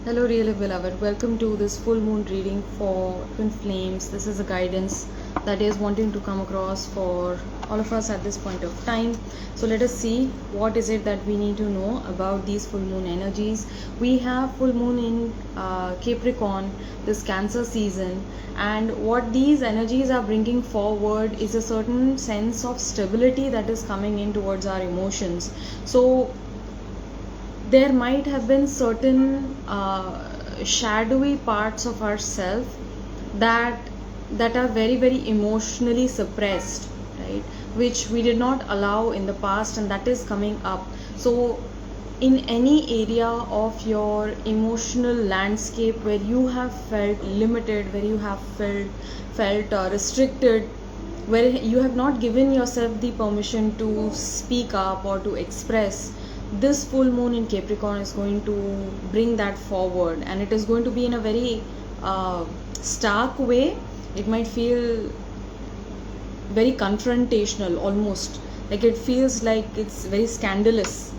Hello, really beloved. Welcome to this full moon reading for Twin Flames. This is a guidance that is wanting to come across for all of us at this point of time. So let us see what is it that we need to know about these full moon energies. We have full moon in Capricorn, this Cancer season, and what these energies are bringing forward is a certain sense of stability that is coming in towards our emotions. So there might have been certain shadowy parts of ourself that are very emotionally suppressed, right, which we did not allow in the past, and that is coming up. So in any area of your emotional landscape where you have felt limited, where you have felt restricted, where you have not given yourself the permission to speak up or to express, this full moon in Capricorn is going to bring that forward, and it is going to be in a very stark way. It might feel very confrontational, almost like it feels like it's very scandalous,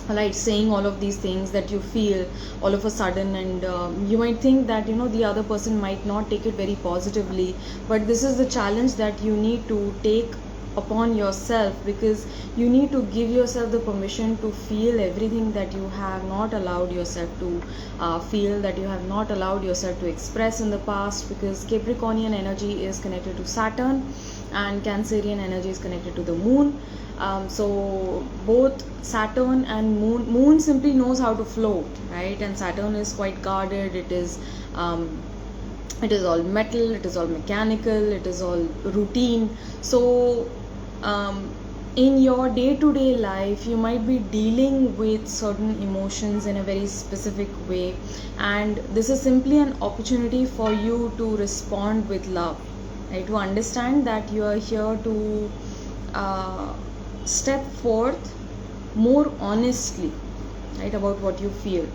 like saying all of these things that you feel all of a sudden, and you might think that the other person might not take it very positively, but this is the challenge that you need to take upon yourself, because you need to give yourself the permission to feel everything that you have not allowed yourself to feel, that you have not allowed yourself to express in the past, because Capricornian energy is connected to Saturn and Cancerian energy is connected to the moon. So both Saturn and moon simply knows how to flow, right? And Saturn is quite guarded. It is all metal, it is all mechanical, it is all routine. So in your day-to-day life, you might be dealing with certain emotions in a very specific way, and this is simply an opportunity for you to respond with love, right? To understand that you are here to step forth more honestly, right, about what you feel,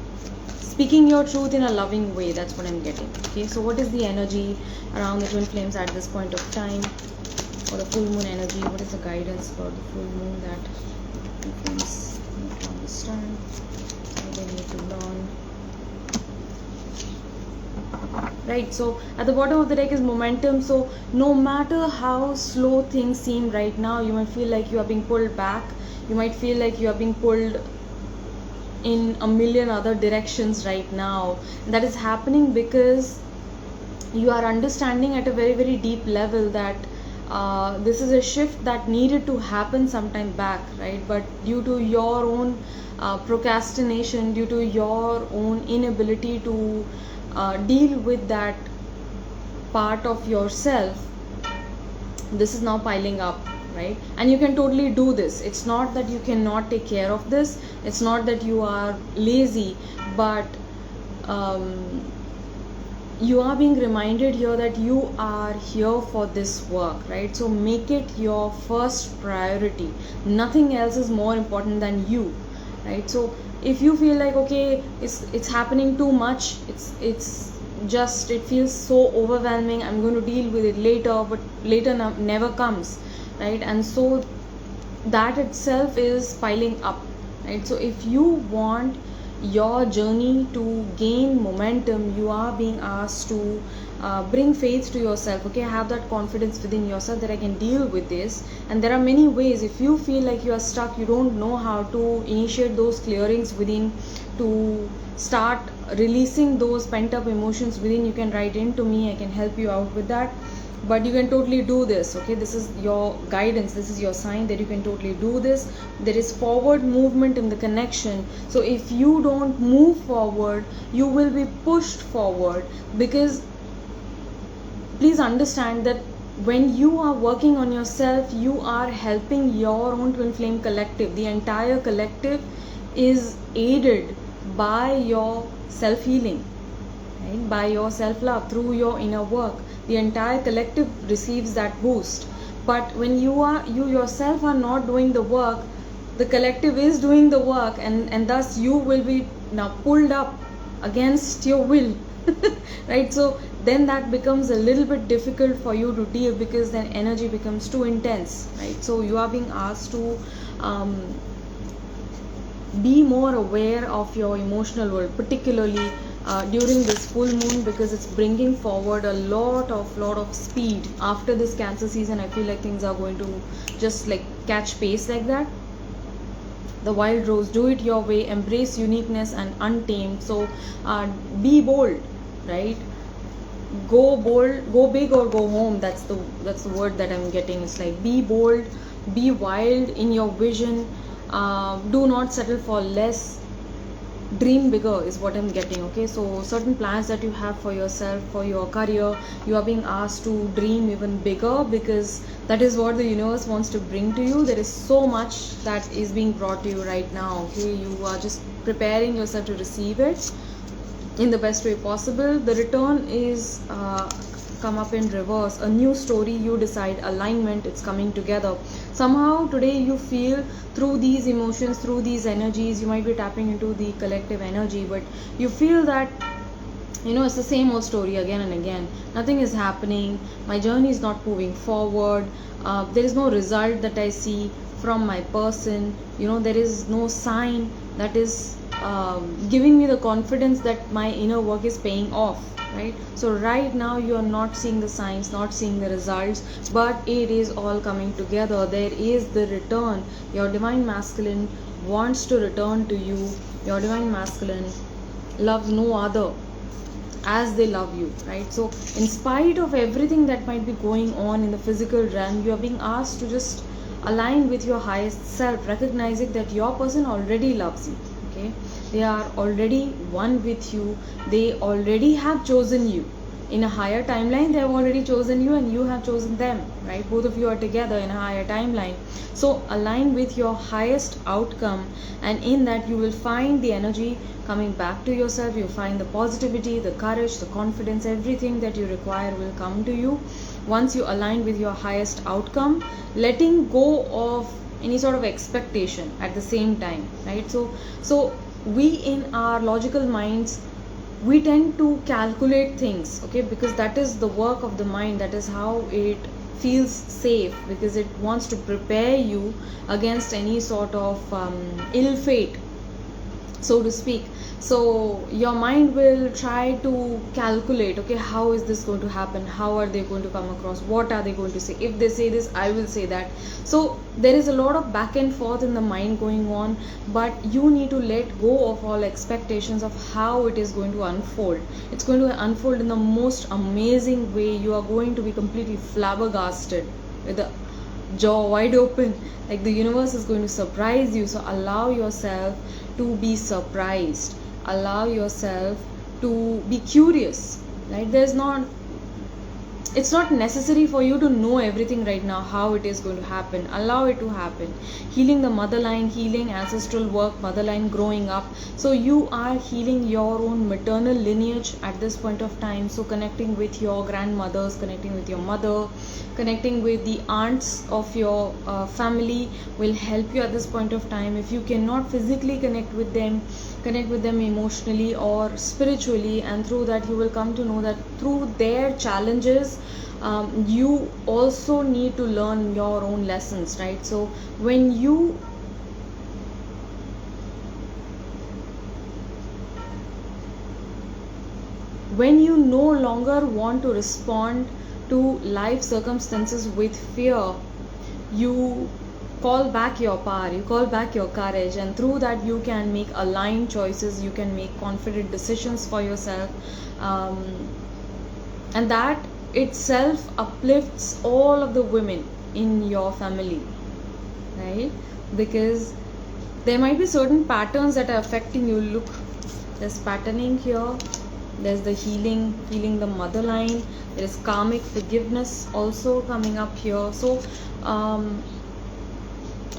speaking your truth in a loving way. That's what I'm getting. Okay, so what is the energy around the twin flames at this point of time for the full moon energy? What is the guidance for the full moon that twin flames need to understand, what they need to learn? Right, so at the bottom of the deck is momentum. So no matter how slow things seem right now, you might feel like you are being pulled back, you might feel like you are being pulled in a million other directions right now. That is happening because you are understanding at a very deep level that this is a shift that needed to happen sometime back, right? But due to your own procrastination, due to your own inability to deal with that part of yourself, this is now piling up, right? And you can totally do this. It's not that you cannot take care of this, it's not that you are lazy, but you are being reminded here that you are here for this work, right? So make it your first priority. Nothing else is more important than you, right? So if you feel like, okay, it's happening too much, it feels so overwhelming, I'm going to deal with it later, but later never comes, right? And so that itself is piling up, right? So if you want your journey to gain momentum, you are being asked to bring faith to yourself. Okay, have that confidence within yourself that I can deal with this. And there are many ways. If you feel like you are stuck, you don't know how to initiate those clearings within, to start releasing those pent up emotions within, you can write into me. I can help you out with that. But you can totally do this. Okay, this is your guidance, this is your sign that you can totally do this. There is forward movement in the connection. So if you don't move forward, you will be pushed forward, because please understand that when you are working on yourself, you are helping your own twin flame collective. The entire collective is aided by your self healing, right? By your self love, through your inner work. The entire collective receives that boost. But when you yourself are not doing the work, the collective is doing the work, and thus you will be now pulled up against your will. Right? So then that becomes a little bit difficult for you to deal, because then energy becomes too intense, right? So you are being asked to be more aware of your emotional world, particularly during this full moon, because it's bringing forward a lot of speed. After this Cancer season, I feel like things are going to just like catch pace like that. The wild rose, do it your way, embrace uniqueness and untamed. So be bold, right? Go bold, go big or go home. That's the word that I'm getting. It's like be bold, be wild in your vision. Do not settle for less, dream bigger is what I'm getting. Okay, so certain plans that you have for yourself, for your career, you are being asked to dream even bigger, because that is what the universe wants to bring to you. There is so much that is being brought to you right now. Okay, you are just preparing yourself to receive it in the best way possible. The return is come up in reverse, a new story, you decide, alignment, it's coming together. Somehow today you feel, through these emotions, through these energies, you might be tapping into the collective energy, but you feel that it's the same old story again and again. Nothing is happening, my journey is not moving forward, there is no result that I see from my person. There is no sign that is giving me the confidence that my inner work is paying off, right? So right now you are not seeing the signs, not seeing the results, but it is all coming together. There is the return. Your divine masculine wants to return to you. Your divine masculine loves no other as they love you, right? So in spite of everything that might be going on in the physical realm, you are being asked to just align with your highest self, recognizing that your person already loves you. Okay, they are already one with you, they already have chosen you. In a higher timeline, they have already chosen you and you have chosen them, right? Both of you are together in a higher timeline. So align with your highest outcome, and in that you will find the energy coming back to yourself. You find the positivity, the courage, the confidence, everything that you require will come to you once you align with your highest outcome, letting go of any sort of expectation at the same time, right? So we, in our logical minds, we tend to calculate things, okay, because that is the work of the mind, that is how it feels safe, because it wants to prepare you against any sort of ill fate, so to speak. So your mind will try to calculate, okay, how is this going to happen, how are they going to come across, what are they going to say, if they say this, I will say that. So there is a lot of back and forth in the mind going on, but you need to let go of all expectations of how it is going to unfold. It's going to unfold in the most amazing way. You are going to be completely flabbergasted, with the jaw wide open, like the universe is going to surprise you. So allow yourself to be surprised, allow yourself to be curious, right? It's not necessary for you to know everything right now, how it is going to happen. Allow it to happen. Healing the motherline, healing ancestral work, motherline growing up. So you are healing your own maternal lineage at this point of time. So connecting with your grandmothers, connecting with your mother, connecting with the aunts of your family will help you at this point of time. If you cannot physically connect with them emotionally or spiritually, and through that you will come to know that through their challenges, you also need to learn your own lessons, right? So when you no longer want to respond to life circumstances with fear, you call back your power, you call back your courage, and through that you can make aligned choices, you can make confident decisions for yourself, and that itself uplifts all of the women in your family, right? Because there might be certain patterns that are affecting you. Look, there's patterning here, there's the healing the motherline, there is karmic forgiveness also coming up here. So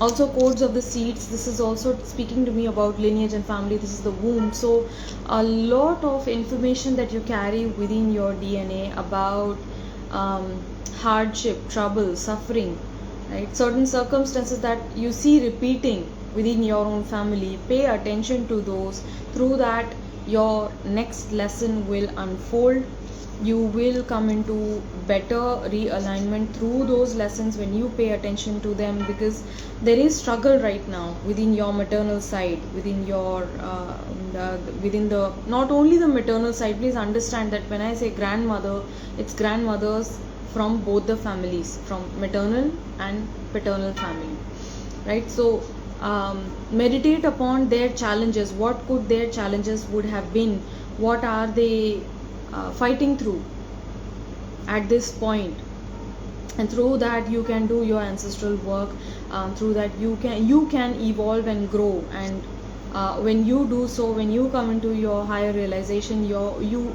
also codes of the seeds, this is also speaking to me about lineage and family. This is the womb. So a lot of information that you carry within your DNA about hardship, trouble, suffering, right? Certain circumstances that you see repeating within your own family, pay attention to those. Through that your next lesson will unfold. You will come into better realignment through those lessons when you pay attention to them, because there is struggle right now within your maternal side, within your within the, not only the maternal side. Please understand that when I say grandmother, it's grandmothers from both the families, from maternal and paternal family, right? So meditate upon their challenges. What could their challenges would have been? What are they fighting through at this point? And through that you can do your ancestral work. Through that you can evolve and grow. And when you do so, when you come into your higher realization, you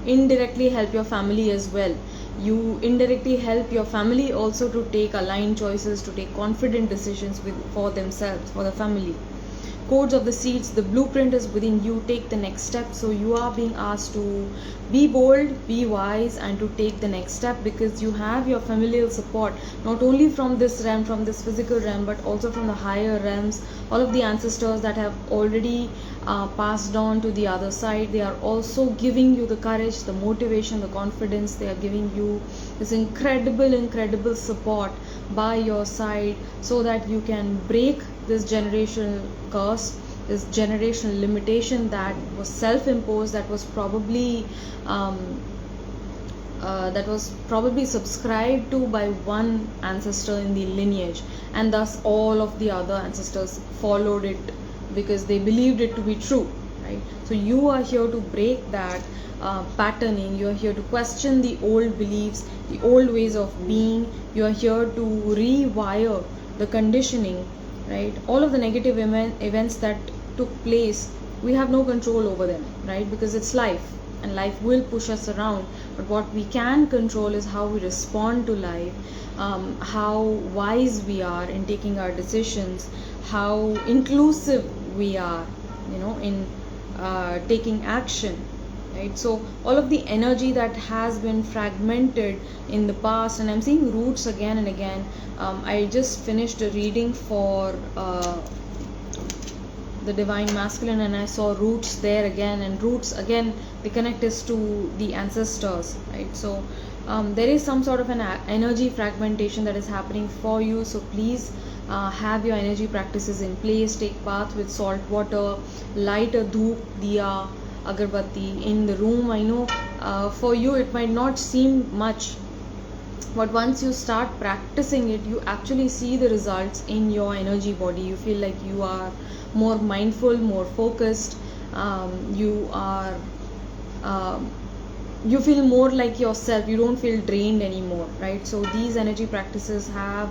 indirectly help your family as well. You indirectly help your family also to take aligned choices, to take confident decisions for themselves, for the family. Codes of the seeds, the blueprint is within you. Take the next step. So you are being asked to be bold, be wise, and to take the next step, because you have your familial support, not only from this realm, from this physical realm, but also from the higher realms. All of the ancestors that have already passed on to the other side, they are also giving you the courage, the motivation, the confidence. They are giving you this incredible support by your side, so that you can break this generational curse, this generational limitation that was self-imposed, that was probably subscribed to by one ancestor in the lineage, and thus all of the other ancestors followed it because they believed it to be true, right? So you are here to break that patterning. You are here to question the old beliefs, the old ways of being. You are here to rewire the conditioning, right? All of the negative events that took place, we have no control over them, right? Because it's life, and life will push us around. But what we can control is how we respond to life, how wise we are in taking our decisions, how inclusive we are, in taking action, right? So all of the energy that has been fragmented in the past, and I'm seeing roots again and again. I just finished a reading for the divine masculine, and I saw roots there again. And roots again, the connect is to the ancestors, right? So there is some sort of an energy fragmentation that is happening for you. So please have your energy practices in place. Take bath with salt water, light a dhoop, diya, agarbatti in the room. I know for you it might not seem much, but once you start practicing it, you actually see the results in your energy body. You feel like you are more mindful, more focused. You feel more like yourself. You don't feel drained anymore, right? So these energy practices have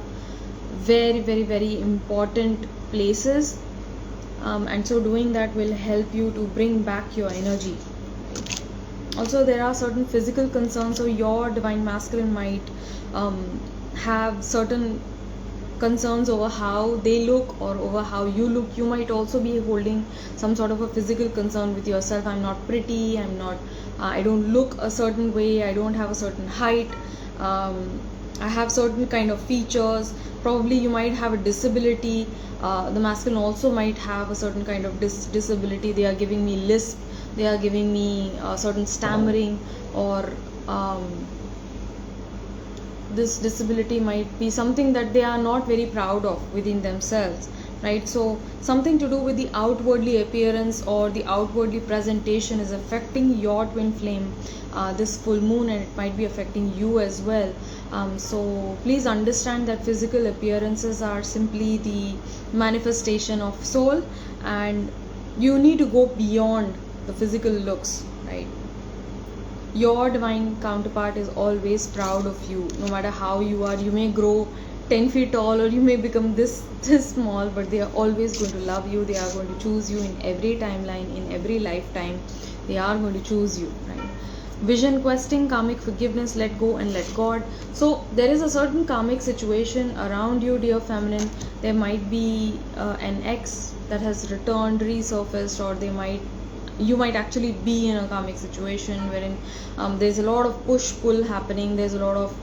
very important places, and so doing that will help you to bring back your energy. Also, there are certain physical concerns. So your divine masculine might have certain concerns over how they look or over how you look. You might also be holding some sort of a physical concern with yourself. I'm not pretty, I don't look a certain way, I don't have a certain height, I have certain kind of features. Probably you might have a disability. The masculine also might have a certain kind of disability. They are giving me lisp, they are giving me certain stammering, or this disability might be something that they are not very proud of within themselves, right? So something to do with the outwardly appearance or the outwardly presentation is affecting your twin flame this full moon, and it might be affecting you as well. So please understand that physical appearances are simply the manifestation of soul, and you need to go beyond the physical looks, right? Your divine counterpart is always proud of you, no matter how you are. You may grow 10 feet tall, or you may become this small, but they are always going to love you. They are going to choose you in every timeline, in every lifetime. They are going to choose you, right? Vision questing, karmic forgiveness, let go and let God. So there is a certain karmic situation around you, dear feminine. There might be an ex that has returned, resurfaced, or you might actually be in a karmic situation wherein there's a lot of push-pull happening. There's a lot of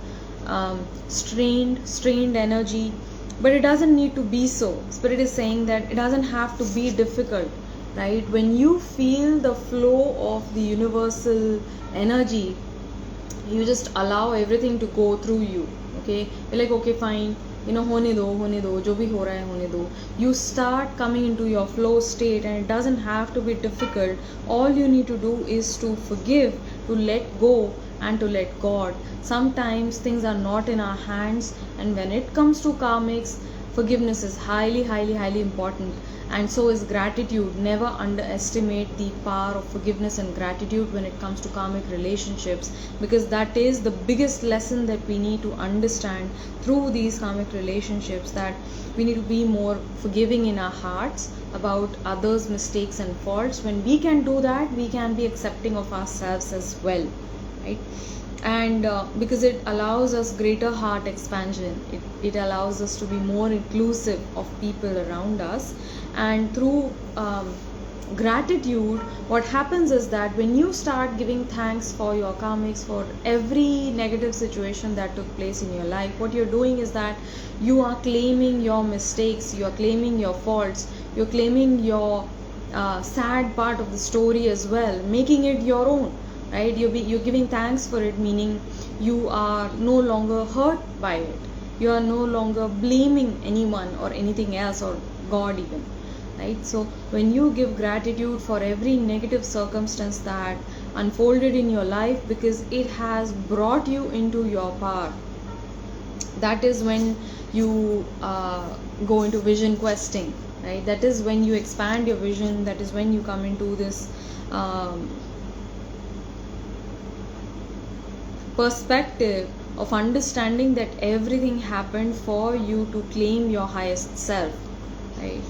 strained energy, but it doesn't need to be so. Spirit is saying that it doesn't have to be difficult. right? When you feel the flow of the universal energy, you just allow everything to go through you. Okay, you're like, okay, fine, hone do, jo bhi ho raha hai hone do. You start coming into your flow state, and it doesn't have to be difficult. All you need to do is to forgive, to let go, and to let God. Sometimes things are not in our hands, and when it comes to karmics, forgiveness is highly, highly, highly important, and so is gratitude. Never underestimate the power of forgiveness and gratitude when it comes to karmic relationships, because that is the biggest lesson that we need to understand through these karmic relationships, that we need to be more forgiving in our hearts about others' mistakes and faults. When we can do that, we can be accepting of ourselves as well, right? And because it allows us greater heart expansion, it allows us to be more inclusive of people around us. And through gratitude, what happens is that when you start giving thanks for your karmics, for every negative situation that took place in your life, what you're doing is that you are claiming your mistakes, you are claiming your faults, you're claiming your sad part of the story as well, making it your own, right? You're giving thanks for it, meaning you are no longer hurt by it, you are no longer blaming anyone or anything else, or God even, right? So when you give gratitude for every negative circumstance that unfolded in your life, because it has brought you into your power, that is when you go into vision questing, right? That is when you expand your vision, that is when you come into this perspective of understanding that everything happened for you to claim your highest self, right?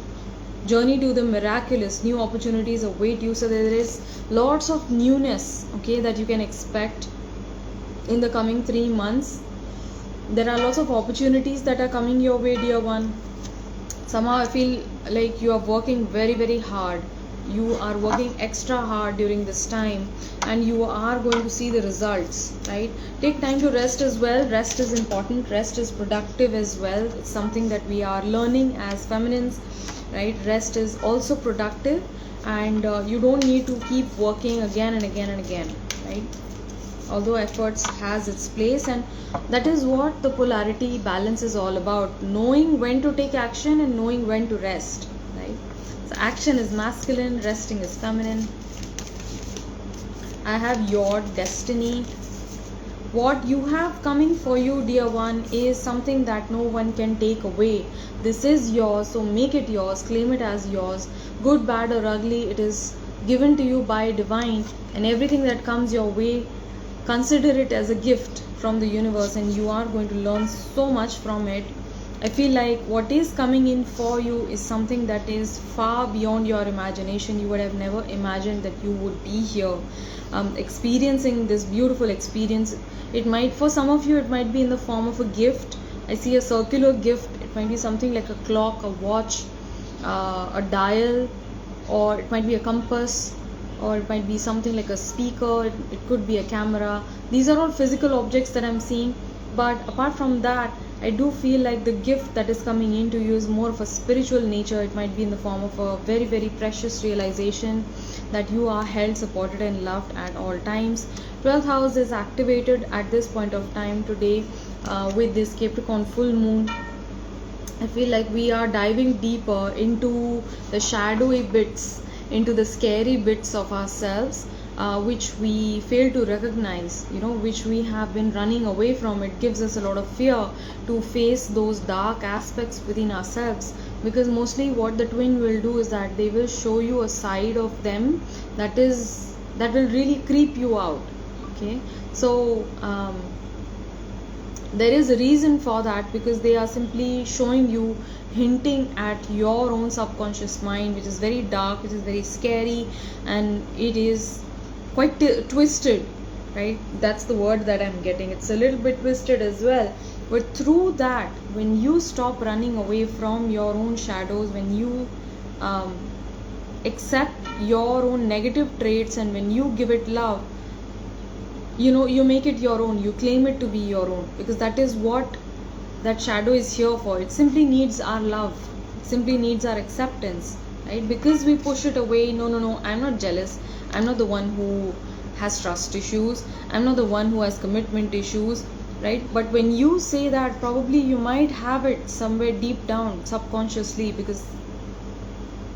Journey to the miraculous, new opportunities await you. So there is lots of newness, okay, that you can expect in the coming 3 months. There are lots of opportunities that are coming your way, dear one. Somehow I feel like you are working very, very hard. You are working extra hard during this time, and you are going to see the results, right? Take time to rest as well. Rest is important, rest is productive as well. It's something that we are learning as feminines, right? Rest is also productive, and you don't need to keep working again and again and again, right? Although efforts has its place, and that is what the polarity balance is all about, knowing when to take action and knowing when to rest, right? So action is masculine, resting is feminine. I have your destiny. What you have coming for you, dear one, is something that no one can take away. This is yours, so make it yours, claim it as yours. Good, bad, or ugly, it is given to you by divine, and everything that comes your way, consider it as a gift from the universe, and you are going to learn so much from it. I feel like what is coming in for you is something that is far beyond your imagination. You would have never imagined that you would be here experiencing this beautiful experience. It might, for some of you, it might be in the form of a gift. I see a circular gift. It might be something like a clock, a watch, a dial, or it might be a compass, or it might be something like a speaker. It could be a camera. These are all physical objects that I'm seeing, but apart from that, I do feel like the gift that is coming into you is more of a spiritual nature. It might be in the form of a very, very precious realization that you are held, supported, and loved at all times. 12th house is activated at this point of time today with this Capricorn full moon. I feel like we are diving deeper into the shadowy bits, into the scary bits of ourselves, which we fail to recognize, which we have been running away from. It gives us a lot of fear to face those dark aspects within ourselves, because mostly what the twin will do is that they will show you a side of them that will really creep you out. Okay, so there is a reason for that, because they are simply showing you, hinting at your own subconscious mind, which is very dark, which is very scary, and it is quite twisted, right? That's the word that I'm getting. It's a little bit twisted as well. But through that, when you stop running away from your own shadows, when you accept your own negative traits, and when you give it love, you make it your own, you claim it to be your own, because that is what that shadow is here for. It simply needs our love, it simply needs our acceptance, right? Because we push it away. No, I'm not jealous. I'm not the one who has trust issues. I'm not the one who has commitment issues, right? But when you say that, probably you might have it somewhere deep down subconsciously, because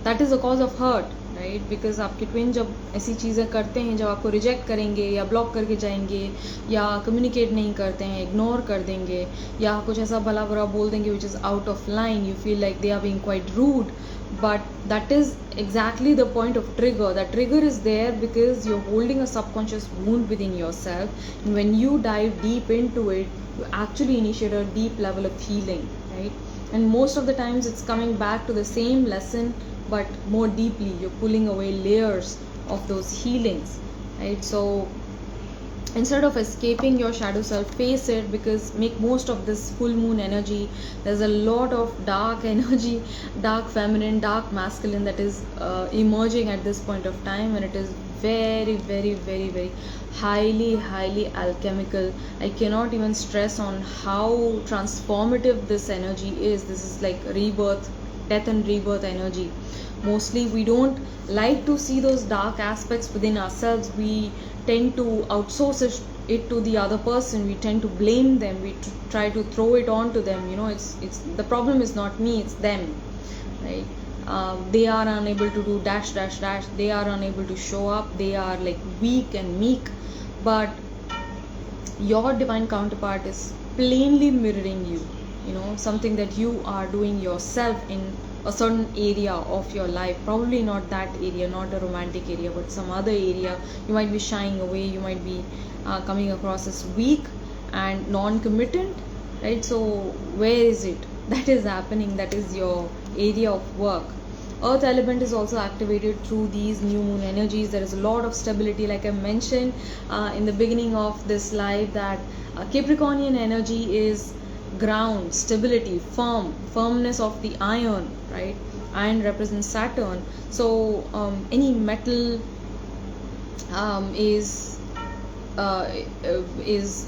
that is a cause of hurt, right? Because आपके twin जब ऐसी चीज़ें करते हैं, जब आपको reject करेंगे या ब्लॉक करके जाएंगे या कम्युनिकेट नहीं करते हैं, इग्नोर कर देंगे या कुछ ऐसा भला बुरा बोल देंगे which is out of line, you feel like they are being quite rude, but that is exactly the point of trigger. That trigger is there because you're holding a subconscious wound within yourself, and when you dive deep into it, you actually initiate a deep level of healing, right? And most of the times it's coming back to the same lesson, but more deeply. You're pulling away layers of those healings, right? So instead of escaping your shadow self, face it, because make most of this full moon energy. There's a lot of dark energy, dark feminine, dark masculine, that is emerging at this point of time, and it is very highly alchemical. I cannot even stress on how transformative this energy is. This is like rebirth, death and rebirth energy. Mostly we don't like to see those dark aspects within ourselves. We tend to outsource it to the other person. We tend to blame them. We try to throw it on to them. It's the problem is not me, it's them, right? They are unable to do dash. They are unable to show up. They are like weak and meek. But your divine counterpart is plainly mirroring you, something that you are doing yourself in a certain area of your life. Probably not that area, not a romantic area, but some other area. You might be shying away. You might be coming across as weak and non-committant, right? So where is it that is happening? That is your area of work. Earth element is also activated through these new moon energies. There is a lot of stability, like I mentioned in the beginning of this live, that Capricornian energy is ground, stability, firmness of the iron, right? Iron represents Saturn. So any metal is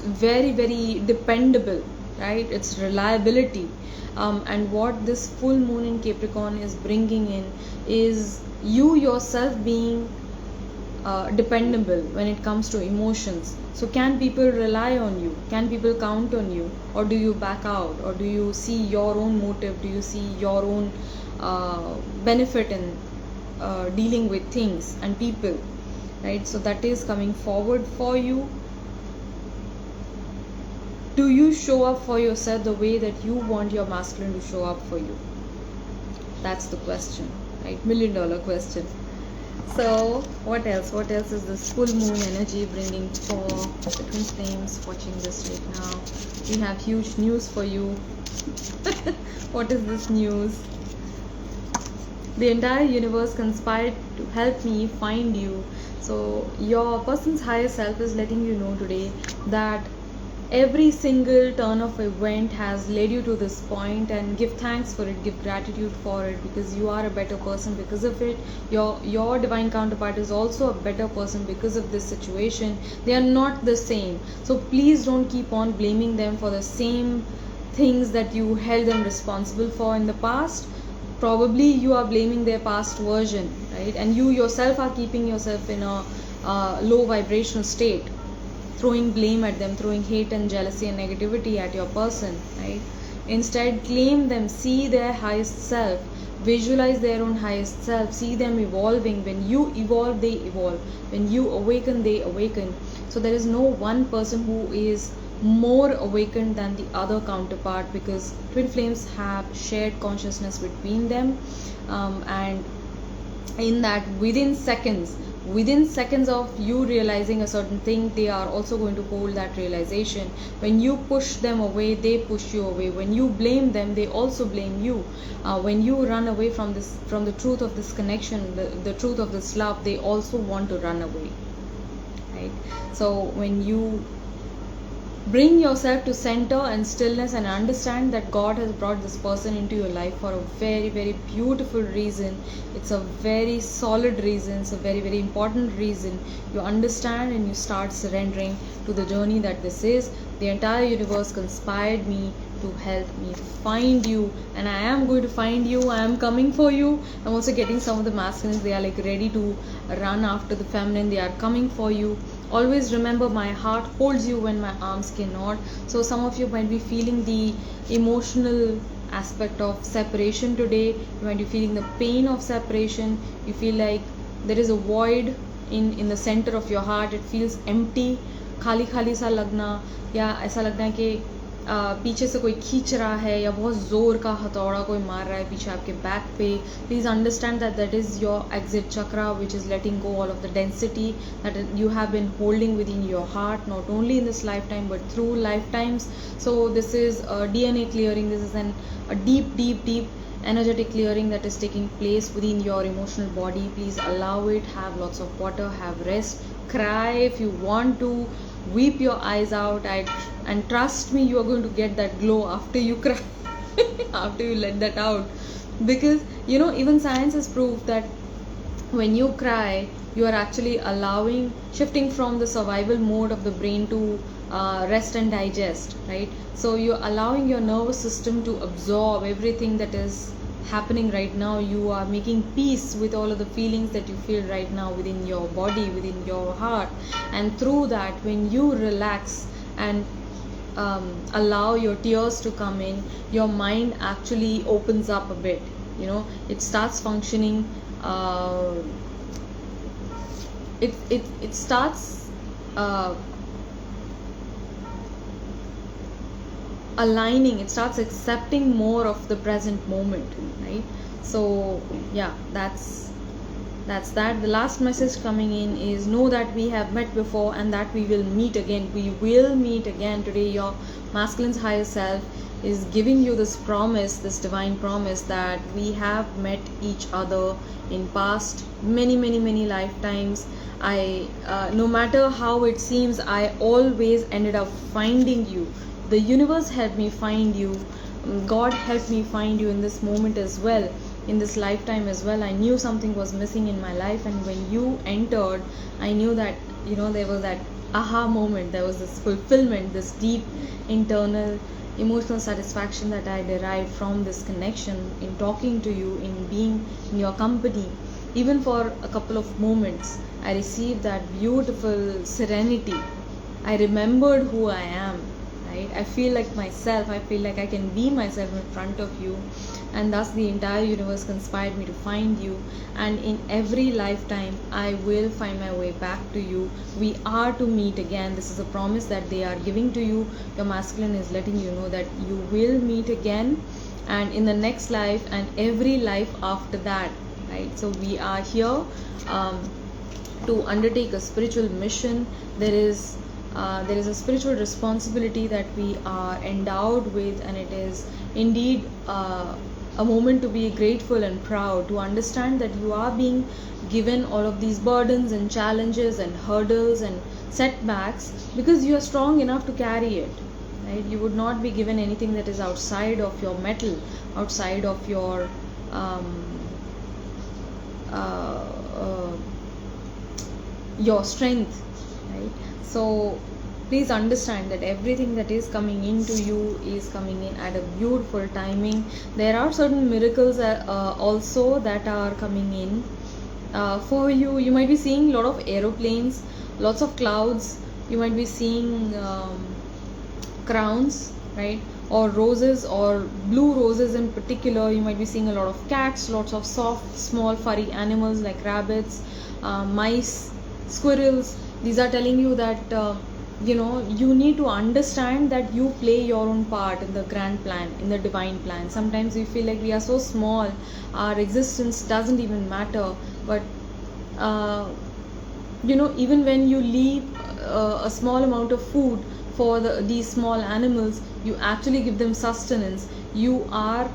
very dependable, right? It's reliability. And what this full moon in Capricorn is bringing in is you yourself being dependable when it comes to emotions. So can people rely on you? Can people count on you? Or do you back out? Or do you see your own motive? Do you see your own benefit in dealing with things and people, right? So that is coming forward for you. Do you show up for yourself the way that you want your masculine to show up for you? That's the question, right? $1 million question. So what else is this full moon energy bringing for the twin flames watching this right now? We have huge news for you. What is this news? The entire universe conspired to help me find you. So your person's higher self is letting you know today that every single turn of event has led you to this point, and give thanks for it, give gratitude for it, because you are a better person because of it. Your divine counterpart is also a better person because of this situation. They are not the same, so please don't keep on blaming them for the same things that you held them responsible for in the past. Probably you are blaming their past version, right? And you yourself are keeping yourself in a low vibrational state, throwing blame at them, throwing hate and jealousy and negativity at your person, right? Instead, claim them, see their highest self, visualize their own highest self, see them evolving. When you evolve, they evolve. When you awaken, they awaken. So there is no one person who is more awakened than the other counterpart, because twin flames have shared consciousness between them, and in that within seconds of you realizing a certain thing, they are also going to hold that realization. When you push them away, they push you away. When you blame them, they also blame you. When you run away from the truth of this connection, the truth of this love, they also want to run away, right? So when you bring yourself to center and stillness and understand that God has brought this person into your life for a very beautiful reason. It's a very solid reason. It's a very important reason. You understand and you start surrendering to the journey that this is. The entire universe conspired me to help me find you. And I am going to find you. I am coming for you. I'm also getting some of the masculines, they are like ready to run after the feminine, they are coming for you. Always remember, my heart holds you when my arms cannot. So some of you might be feeling the emotional aspect of separation today. You might be feeling the pain of separation. You feel like there is a void in the center of your heart. It feels empty, खाली खाली सा लगना, या ऐसा लगना है कि पीछे से कोई खींच रहा है, या बहुत ज़ोर का हथौड़ा कोई मार रहा है पीछे आपके बैक पे. Please understand that that is your exit chakra which is letting go all of the density that you have been holding within your heart, not only in this lifetime but through lifetimes. So this is a DNA clearing. This is a deep energetic clearing that is taking place within your emotional body. Please allow it. Have lots of water, have rest, cry if you want to, weep your eyes out, and trust me, you are going to get that glow after you cry after you let that out. Because even science has proved that when you cry, you are actually shifting from the survival mode of the brain to rest and digest, right? So you're allowing your nervous system to absorb everything that is happening right now. You are making peace with all of the feelings that you feel right now within your body, within your heart. And through that, when you relax and allow your tears to come in, your mind actually opens up a bit. It starts functioning, it starts aligning, it starts accepting more of the present moment, right? So yeah, that's that. The last message coming in is, know that we have met before and that we will meet again. We will meet again. Today your masculine's higher self is giving you this promise, this divine promise, that we have met each other in past many lifetimes. No matter how it seems, I always ended up finding you. The universe helped me find you. God helped me find you in this moment as well, in this lifetime as well. I knew something was missing in my life, and when you entered, I knew that there was that aha moment. There was this fulfillment, this deep internal emotional satisfaction that I derived from this connection, in talking to you, in being in your company. Even for a couple of moments, I received that beautiful serenity. I remembered who I am, right? I feel like myself. I feel like I can be myself in front of you, and thus the entire universe conspired me to find you. And in every lifetime, I will find my way back to you. We are to meet again. This is a promise that they are giving to you. Your masculine is letting you know that you will meet again, and in the next life and every life after that, right? So we are here to undertake a spiritual mission. There is a spiritual responsibility that we are endowed with, and it is indeed a moment to be grateful and proud, to understand that you are being given all of these burdens and challenges and hurdles and setbacks because you are strong enough to carry it, right? You would not be given anything that is outside of your mettle, outside of your strength, right? So please understand that everything that is coming into you is coming in at a beautiful timing. There are certain miracles also that are coming in for you. You might be seeing a lot of aeroplanes, lots of clouds. You might be seeing crowns, right? Or roses, or blue roses in particular. You might be seeing a lot of cats, lots of soft, small, furry animals like rabbits, mice, squirrels. These are telling you that you need to understand that you play your own part in the grand plan, in the divine plan. Sometimes we feel like we are so small, our existence doesn't even matter. But even when you leave a small amount of food for these small animals, you actually give them sustenance. You are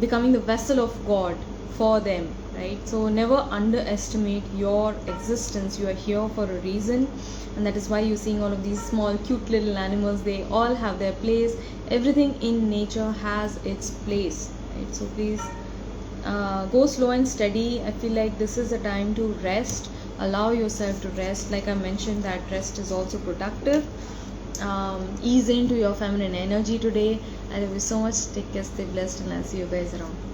becoming the vessel of God for them, right? So never underestimate your existence. You are here for a reason, and that is why you're seeing all of these small cute little animals. They all have their place. Everything in nature has its place, right? So please go slow and steady. I feel like this is a time to rest. Allow yourself to rest. Like I mentioned, that rest is also productive. Ease into your feminine energy today, I love you so much. Take care, stay blessed, and I'll see you guys around.